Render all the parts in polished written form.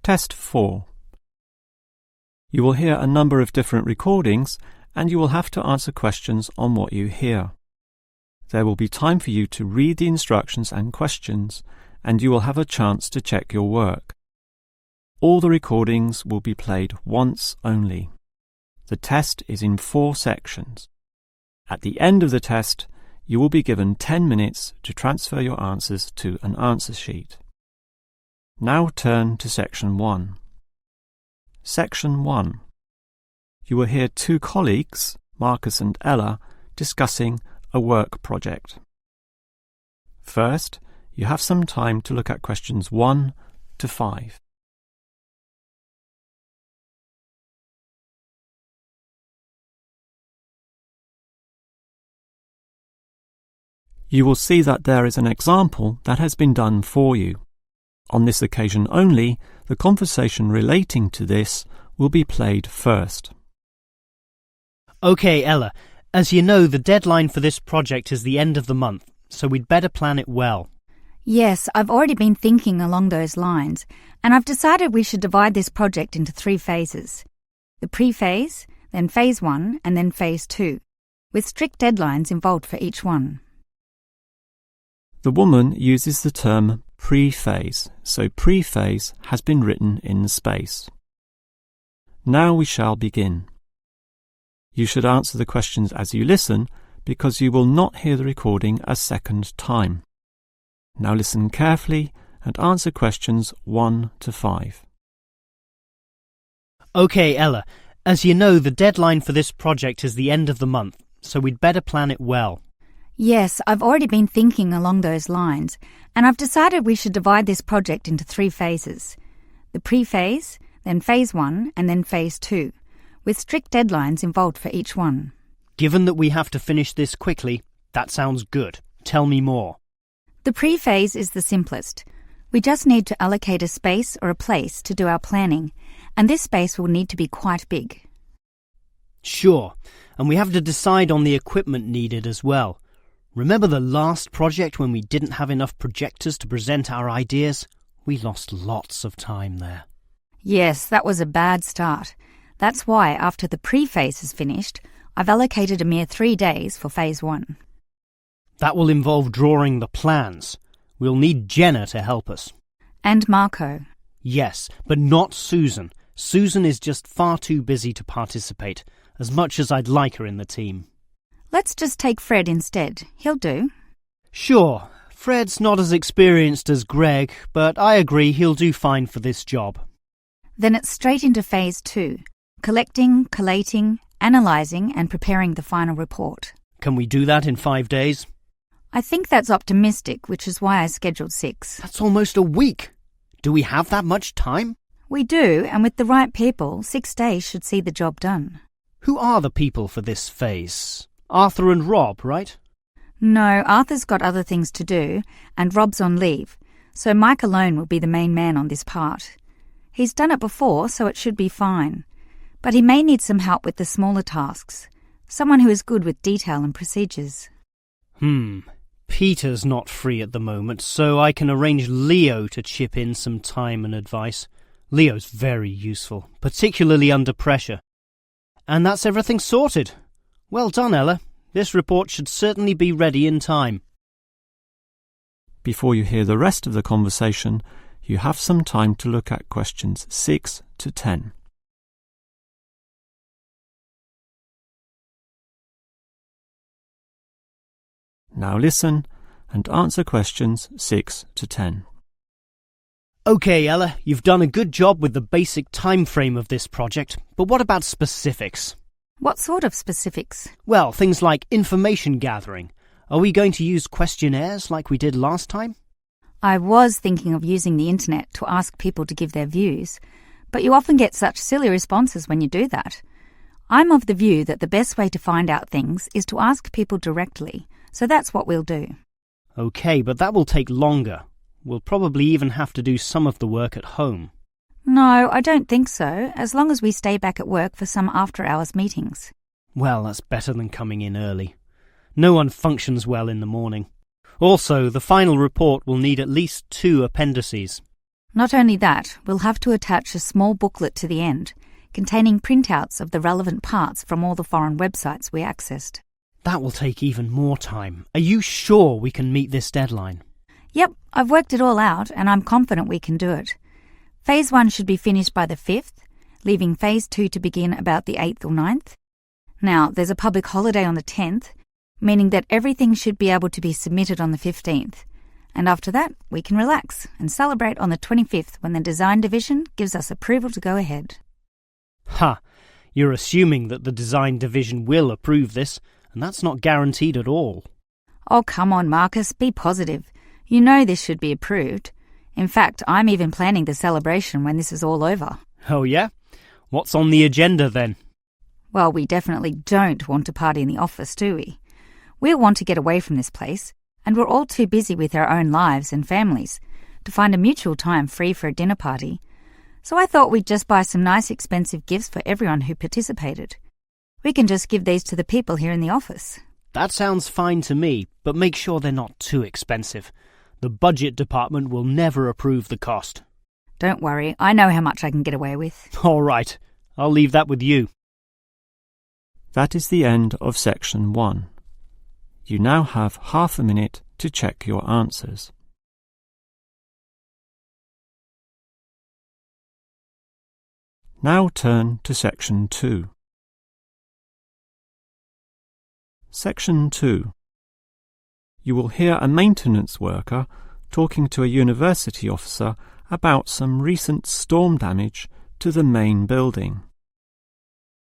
Test 4. You will hear a number of different recordings and you will have to answer questions on what you hear. There will be time for you to read the instructions and questions, and you will have a chance to check your work. All the recordings will be played once only. The test is in 4 sections. At the end of the test, you will be given 10 minutes to transfer your answers to an answer sheet. Now turn to Section 1. Section 1. You will hear 2 colleagues, Marcus and Ella, discussing a work project. First, you have some time to look at questions 1 to 5. You will see that there is an example that has been done for you. On this occasion only, the conversation relating to this will be played first. Okay, Ella, as you know, the deadline for this project is the end of the month, so we'd better plan it well. Yes, I've already been thinking along those lines, and I've decided we should divide this project into 3 phases. The pre-phase, then phase 1, and then phase 2, with strict deadlines involved for each one. The woman uses the term pre-phase, so pre-phase has been written in space. Now we shall begin. You should answer the questions as you listen, because you will not hear the recording a second time. Now listen carefully and answer questions 1 to 5. Okay, Ella, as you know, the deadline for this project is the end of the month, so we'd better plan it well. Yes, I've already been thinking along those lines, and I've decided we should divide this project into 3 phases. The pre-phase, then phase 1, and then phase 2, with strict deadlines involved for each one. Given that we have to finish this quickly, that sounds good. Tell me more. The pre-phase is the simplest. We just need to allocate a space or a place to do our planning, and this space will need to be quite big. Sure, and we have to decide on the equipment needed as well. Remember the last project when we didn't have enough projectors to present our ideas? We lost lots of time there. Yes, that was a bad start. That's why, after the pre-phase is finished, I've allocated a mere 3 days for phase 1. That will involve drawing the plans. We'll need Jenna to help us. And Marco. Yes, but not Susan. Susan is just far too busy to participate, as much as I'd like her in the team. Let's just take Fred instead. He'll do. Sure, Fred's not as experienced as Greg, but I agree he'll do fine for this job. Then it's straight into phase 2. Collecting, collating, analysing and preparing the final report. Can we do that in 5 days? I think that's optimistic, which is why I scheduled 6. That's almost a week. Do we have that much time? We do, and with the right people, 6 days should see the job done. Who are the people for this phase? Arthur and Rob, right? No, Arthur's got other things to do, and Rob's on leave, so Mike alone will be the main man on this part. He's done it before, so it should be fine. But he may need some help with the smaller tasks. Someone who is good with detail and procedures. Peter's not free at the moment, so I can arrange Leo to chip in some time and advice. Leo's very useful, particularly under pressure. And that's everything sorted. Well done, Ella. This report should certainly be ready in time. Before you hear the rest of the conversation, you have some time to look at questions 6 to 10. Now listen and answer questions 6 to 10. Okay, Ella, you've done a good job with the basic time frame of this project, but what about specifics? What sort of specifics? Well, things like information gathering. Are we going to use questionnaires like we did last time? I was thinking of using the internet to ask people to give their views, but you often get such silly responses when you do that. I'm of the view that the best way to find out things is to ask people directly, so that's what we'll do. Okay, but that will take longer. We'll probably even have to do some of the work at home. No, I don't think so, as long as we stay back at work for some after-hours meetings. Well, that's better than coming in early. No one functions well in the morning. Also, the final report will need at least 2 appendices. Not only that, we'll have to attach a small booklet to the end, containing printouts of the relevant parts from all the foreign websites we accessed. That will take even more time. Are you sure we can meet this deadline? Yep, I've worked it all out and I'm confident we can do it. Phase 1 should be finished by the 5th, leaving Phase 2 to begin about the 8th or 9th. Now, there's a public holiday on the 10th, meaning that everything should be able to be submitted on the 15th. And after that, we can relax and celebrate on the 25th when the design division gives us approval to go ahead. Ha! You're assuming that the design division will approve this, and that's not guaranteed at all. Oh, come on, Marcus, be positive. You know this should be approved. In fact, I'm even planning the celebration when this is all over. Oh yeah? What's on the agenda then? Well, we definitely don't want to party in the office, do we? We want to get away from this place, and we're all too busy with our own lives and families to find a mutual time free for a dinner party. So I thought we'd just buy some nice expensive gifts for everyone who participated. We can just give these to the people here in the office. That sounds fine to me, but make sure they're not too expensive. The budget department will never approve the cost. Don't worry, I know how much I can get away with. All right, I'll leave that with you. That is the end of section 1. You now have half a minute to check your answers. Now turn to section 2. Section 2. You will hear a maintenance worker talking to a university officer about some recent storm damage to the main building.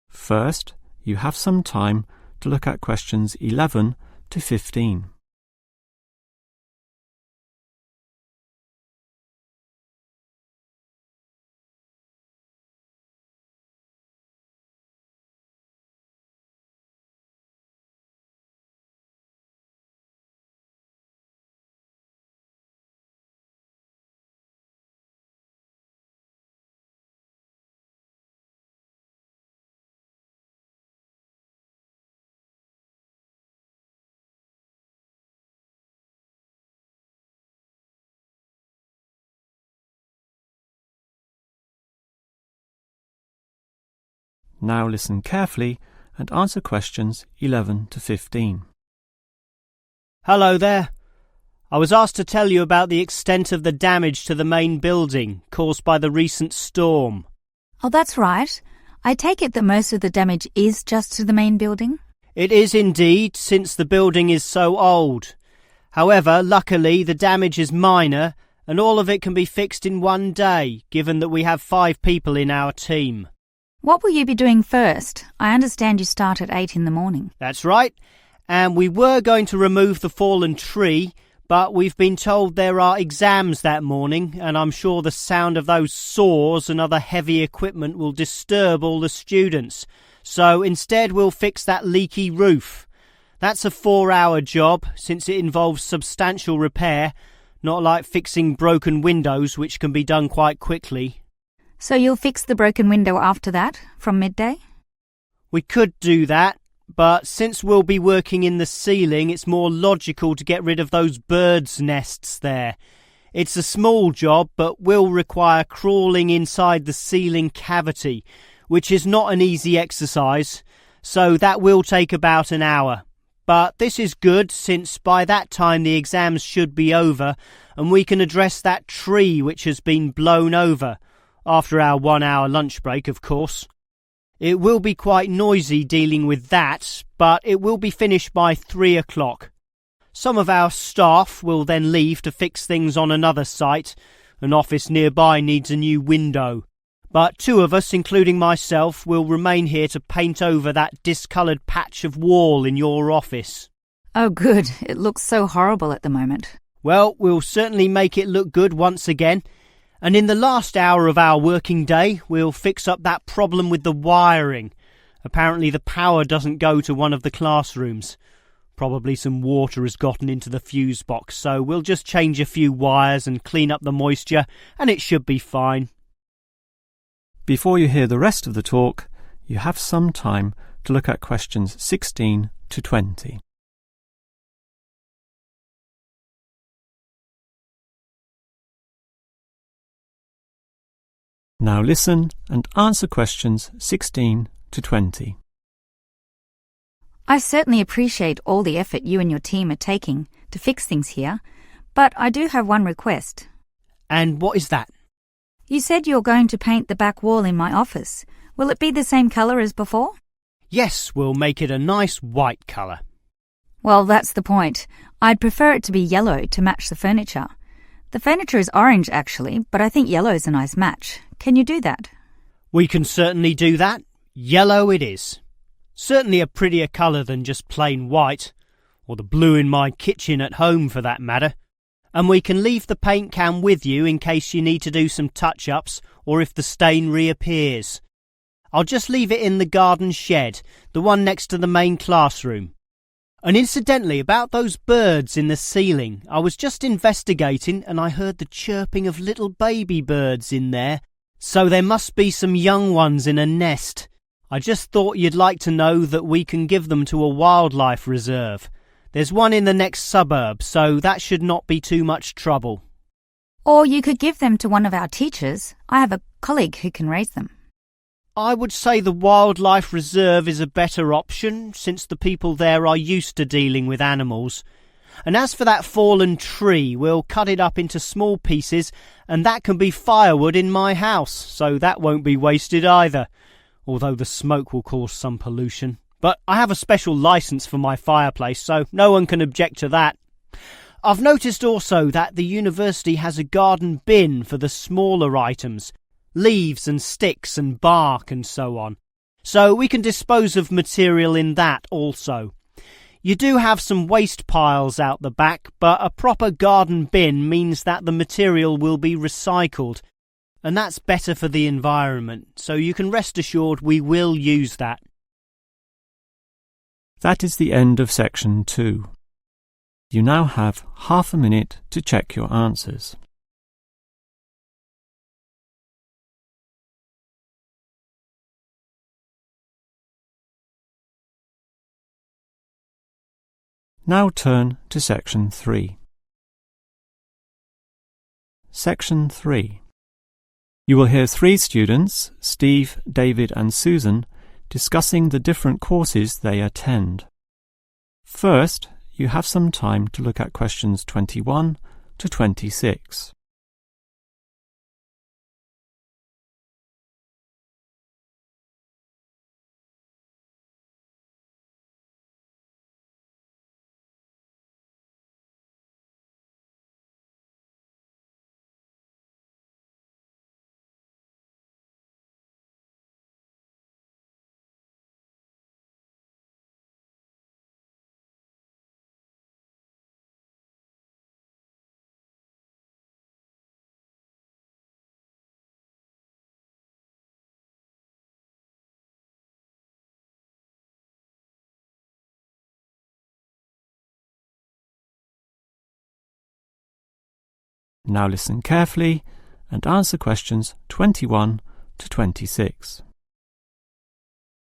First, you have some time to look at questions 11 to 15. Now listen carefully and answer questions 11 to 15. Hello there. I was asked to tell you about the extent of the damage to the main building caused by the recent storm. Oh, that's right. I take it that most of the damage is just to the main building? It is indeed, since the building is so old. However, luckily the damage is minor and all of it can be fixed in one day, given that we have 5 people in our team. What will you be doing first? I understand you start at 8 in the morning. That's right, and we were going to remove the fallen tree, but we've been told there are exams that morning, and I'm sure the sound of those saws and other heavy equipment will disturb all the students. So instead we'll fix that leaky roof. That's a 4-hour job, since it involves substantial repair, not like fixing broken windows, which can be done quite quickly. So you'll fix the broken window after that, from midday? We could do that, but since we'll be working in the ceiling, it's more logical to get rid of those birds' nests there. It's a small job, but will require crawling inside the ceiling cavity, which is not an easy exercise, so that will take about an hour. But this is good, since by that time the exams should be over, and we can address that tree which has been blown over. After our 1-hour lunch break, of course. It will be quite noisy dealing with that, but it will be finished by 3 o'clock. Some of our staff will then leave to fix things on another site. An office nearby needs a new window. But 2 of us, including myself, will remain here to paint over that discoloured patch of wall in your office. Oh, good. It looks so horrible at the moment. Well, we'll certainly make it look good once again. And in the last hour of our working day, we'll fix up that problem with the wiring. Apparently the power doesn't go to one of the classrooms. Probably some water has gotten into the fuse box, so we'll just change a few wires and clean up the moisture, and it should be fine. Before you hear the rest of the talk, you have some time to look at questions 16 to 20. Now listen and answer questions 16 to 20. I certainly appreciate all the effort you and your team are taking to fix things here, but I do have one request. And what is that? You said you're going to paint the back wall in my office. Will it be the same colour as before? Yes, we'll make it a nice white colour. Well, that's the point. I'd prefer it to be yellow to match the furniture. The furniture is orange, actually, but I think yellow's a nice match. Can you do that? We can certainly do that. Yellow it is. Certainly a prettier colour than just plain white, or the blue in my kitchen at home for that matter. And we can leave the paint can with you in case you need to do some touch-ups or if the stain reappears. I'll just leave it in the garden shed, the one next to the main classroom. And incidentally, about those birds in the ceiling, I was just investigating and I heard the chirping of little baby birds in there, so there must be some young ones in a nest. I just thought you'd like to know that we can give them to a wildlife reserve. There's one in the next suburb, so that should not be too much trouble. Or you could give them to one of our teachers. I have a colleague who can raise them. I would say the wildlife reserve is a better option, since the people there are used to dealing with animals. And as for that fallen tree, we'll cut it up into small pieces, and that can be firewood in my house, so that won't be wasted either, although the smoke will cause some pollution. But I have a special licence for my fireplace, so no one can object to that. I've noticed also that the university has a garden bin for the smaller items, leaves and sticks and bark and so on, so we can dispose of material in that also. You do have some waste piles out the back, but a proper garden bin means that the material will be recycled, and that's better for the environment, so you can rest assured we will use that. That is the end of section 2. You now have half a minute to check your answers. Now turn to section 3. Section 3. You will hear 3 students, Steve, David and Susan, discussing the different courses they attend. First, you have some time to look at questions 21 to 26. Now listen carefully and answer questions 21 to 26.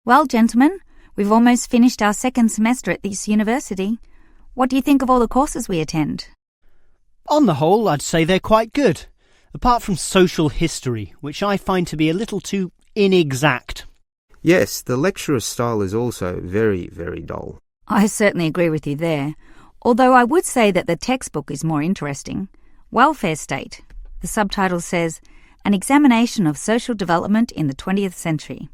Well, gentlemen, we've almost finished our second semester at this university. What do you think of all the courses we attend? On the whole, I'd say they're quite good, apart from social history, which I find to be a little too inexact. Yes, the lecturer's style is also very, very dull. I certainly agree with you there, although I would say that the textbook is more interesting. Welfare State. The subtitle says, An Examination of Social Development in the 20th Century.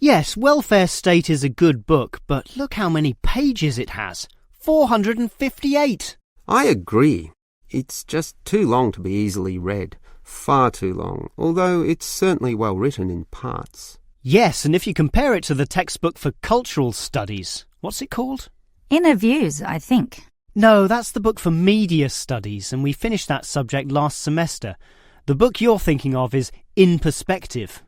Yes, Welfare State is a good book, but look how many pages it has. 458! I agree. It's just too long to be easily read. Far too long, although it's certainly well written in parts. Yes, and if you compare it to the textbook for cultural studies, what's it called? Inner Views, I think. No, that's the book for media studies, and we finished that subject last semester. The book you're thinking of is In Perspective.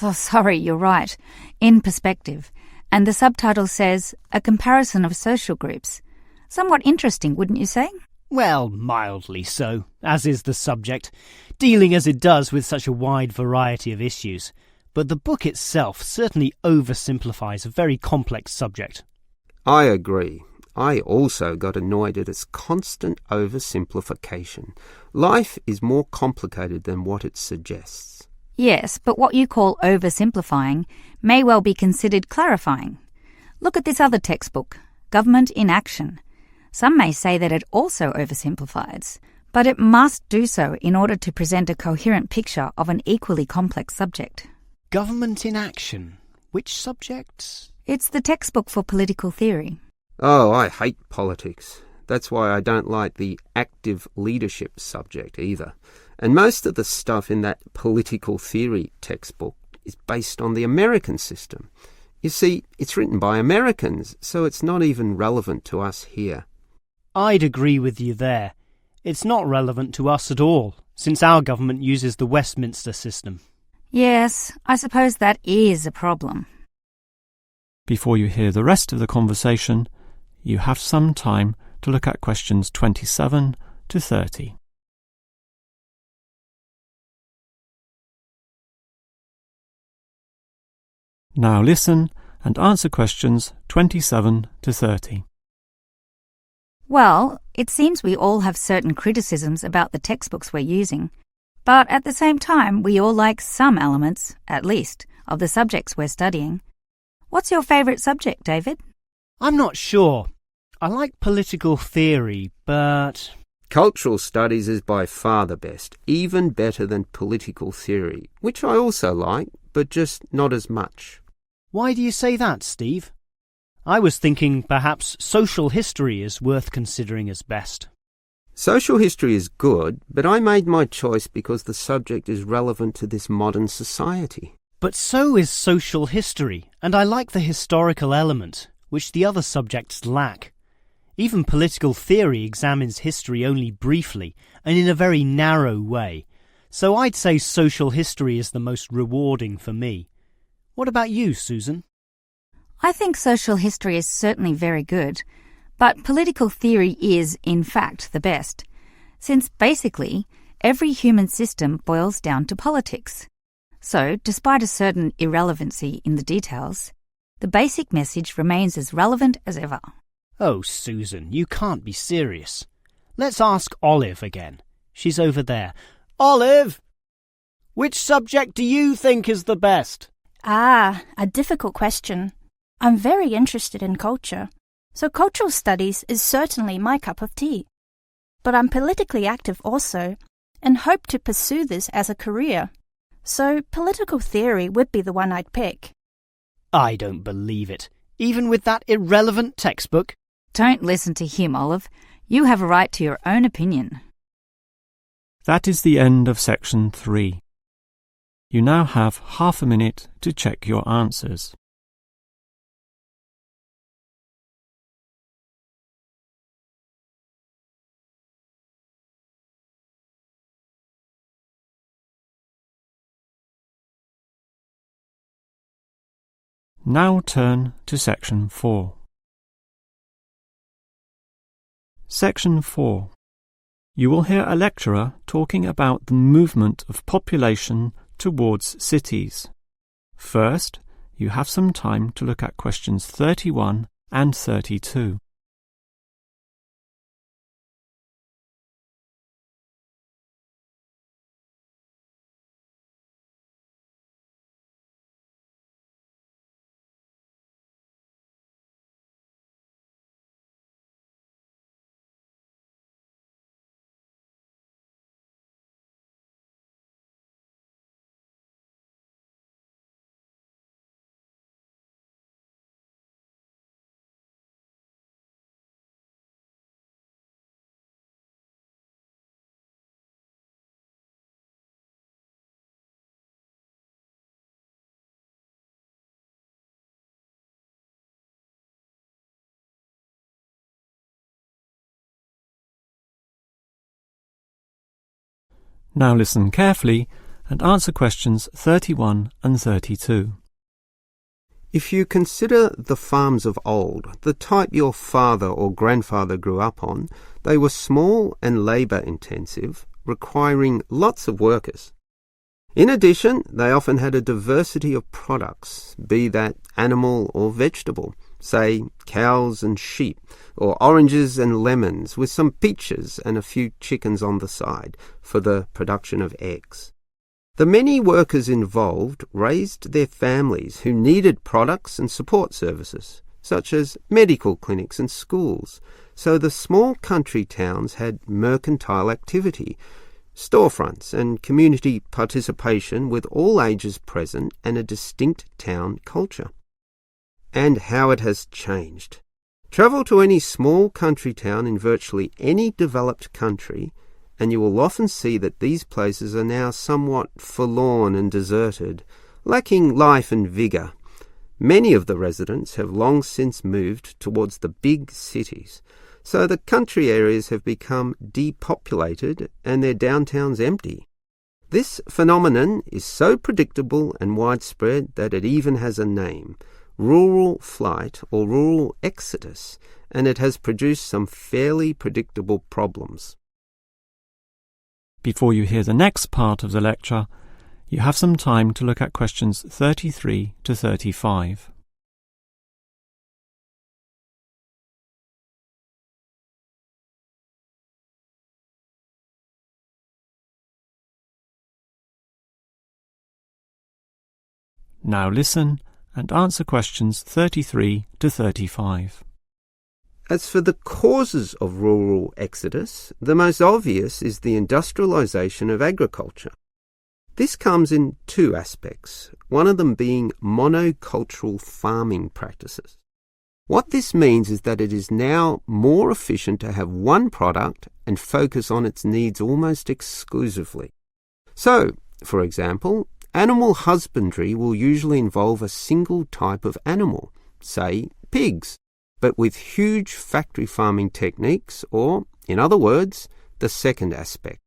Oh, sorry, you're right. In Perspective. And the subtitle says, A Comparison of Social Groups. Somewhat interesting, wouldn't you say? Well, mildly so, as is the subject, dealing as it does with such a wide variety of issues. But the book itself certainly oversimplifies a very complex subject. I agree. I also got annoyed at its constant oversimplification. Life is more complicated than what it suggests. Yes, but what you call oversimplifying may well be considered clarifying. Look at this other textbook, Government in Action. Some may say that it also oversimplifies, but it must do so in order to present a coherent picture of an equally complex subject. Government in Action. Which subject? It's the textbook for political theory. Oh, I hate politics. That's why I don't like the active leadership subject either. And most of the stuff in that political theory textbook is based on the American system. You see, it's written by Americans, so it's not even relevant to us here. I'd agree with you there. It's not relevant to us at all, since our government uses the Westminster system. Yes, I suppose that is a problem. Before you hear the rest of the conversation, you have some time to look at questions 27 to 30. Now listen and answer questions 27 to 30. Well, it seems we all have certain criticisms about the textbooks we're using, but at the same time we all like some elements, at least, of the subjects we're studying. What's your favourite subject, David? I'm not sure. I like political theory, but... Cultural studies is by far the best, even better than political theory, which I also like, but just not as much. Why do you say that, Steve? I was thinking perhaps social history is worth considering as best. Social history is good, but I made my choice because the subject is relevant to this modern society. But so is social history, and I like the historical element, which the other subjects lack. Even political theory examines history only briefly and in a very narrow way, so I'd say social history is the most rewarding for me. What about you, Susan? I think social history is certainly very good, but political theory is, in fact, the best, since basically every human system boils down to politics. So, despite a certain irrelevancy in the details, the basic message remains as relevant as ever. Oh, Susan, you can't be serious. Let's ask Olive again. She's over there. Olive! Which subject do you think is the best? Ah, a difficult question. I'm very interested in culture, so cultural studies is certainly my cup of tea. But I'm politically active also, and hope to pursue this as a career. So political theory would be the one I'd pick. I don't believe it. Even with that irrelevant textbook? Don't listen to him, Olive. You have a right to your own opinion. That is the end of section 3. You now have half a minute to check your answers. Now turn to section 4. Section 4. You will hear a lecturer talking about the movement of population towards cities. First, you have some time to look at questions 31 and 32. Now listen carefully and answer questions 31 and 32. If you consider the farms of old, the type your father or grandfather grew up on, they were small and labour-intensive, requiring lots of workers. In addition, they often had a diversity of products, be that animal or vegetable, say cows and sheep, or oranges and lemons, with some peaches and a few chickens on the side for the production of eggs. The many workers involved raised their families who needed products and support services, such as medical clinics and schools, so the small country towns had mercantile activity, storefronts and community participation with all ages present and a distinct town culture. And how it has changed. Travel to any small country town in virtually any developed country, and you will often see that these places are now somewhat forlorn and deserted, lacking life and vigour. Many of the residents have long since moved towards the big cities, so the country areas have become depopulated and their downtowns empty. This phenomenon is so predictable and widespread that it even has a name, rural flight or rural exodus, and it has produced some fairly predictable problems. Before you hear the next part of the lecture, you have some time to look at questions 33 to 35. Now listen and answer questions 33 to 35. As for the causes of rural exodus, the most obvious is the industrialisation of agriculture. This comes in two aspects, one of them being monocultural farming practices. What this means is that it is now more efficient to have one product and focus on its needs almost exclusively. So, for example, animal husbandry will usually involve a single type of animal, say pigs, but with huge factory farming techniques, or, in other words, the second aspect,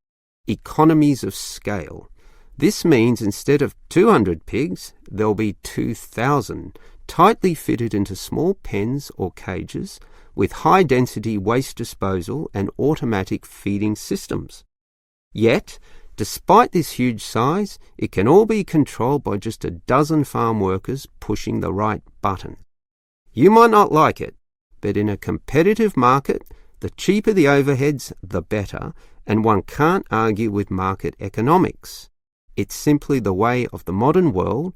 economies of scale. This means instead of 200 pigs, there'll be 2,000, tightly fitted into small pens or cages, with high-density waste disposal and automatic feeding systems. Yet, despite this huge size, it can all be controlled by just a dozen farm workers pushing the right button. You might not like it, but in a competitive market, the cheaper the overheads, the better, and one can't argue with market economics. It's simply the way of the modern world,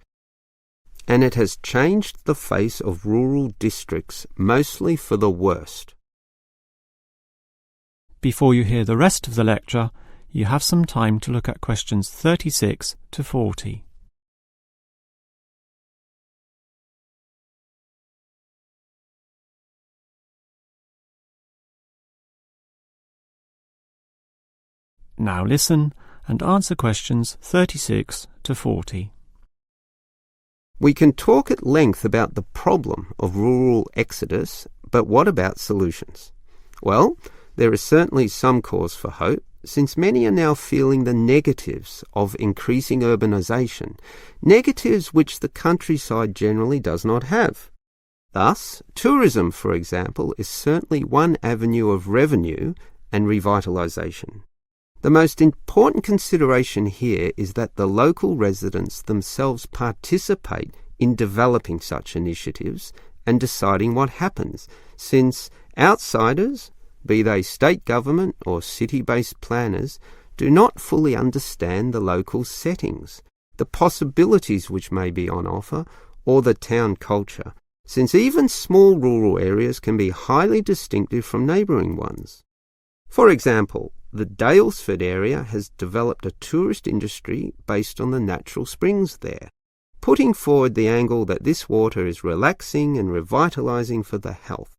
and it has changed the face of rural districts, mostly for the worst. Before you hear the rest of the lecture, you have some time to look at questions 36 to 40. Now listen and answer questions 36 to 40. We can talk at length about the problem of rural exodus, but what about solutions? Well, there is certainly some cause for hope, since many are now feeling the negatives of increasing urbanisation, negatives which the countryside generally does not have. Thus, tourism, for example, is certainly one avenue of revenue and revitalisation. The most important consideration here is that the local residents themselves participate in developing such initiatives and deciding what happens, since outsiders, be they state government or city-based planners, do not fully understand the local settings, the possibilities which may be on offer, or the town culture, since even small rural areas can be highly distinctive from neighbouring ones. For example, the Daylesford area has developed a tourist industry based on the natural springs there, putting forward the angle that this water is relaxing and revitalising for the health.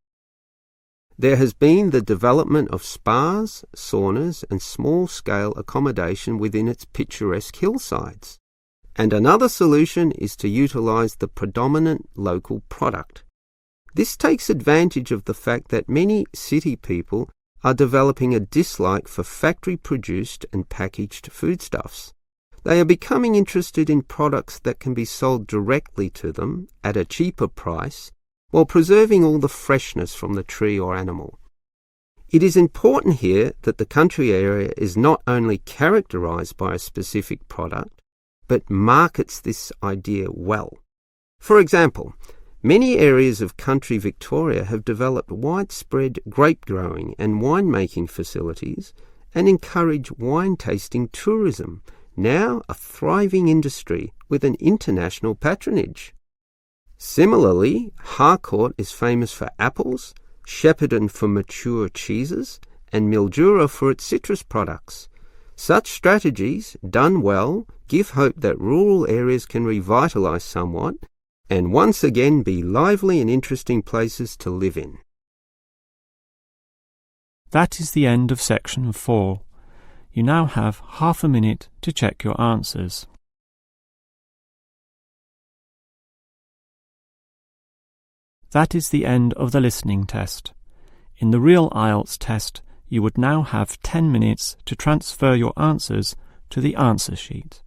There has been the development of spas, saunas and small-scale accommodation within its picturesque hillsides. And another solution is to utilise the predominant local product. This takes advantage of the fact that many city people are developing a dislike for factory-produced and packaged foodstuffs. They are becoming interested in products that can be sold directly to them at a cheaper price, while preserving all the freshness from the tree or animal. It is important here that the country area is not only characterised by a specific product, but markets this idea well. For example, many areas of country Victoria have developed widespread grape growing and winemaking facilities and encourage wine tasting tourism, now a thriving industry with an international patronage. Similarly, Harcourt is famous for apples, Shepparton for mature cheeses, and Mildura for its citrus products. Such strategies, done well, give hope that rural areas can revitalise somewhat and once again be lively and interesting places to live in. That is the end of section 4. You now have half a minute to check your answers. That is the end of the listening test. In the real IELTS test, you would now have 10 minutes to transfer your answers to the answer sheet.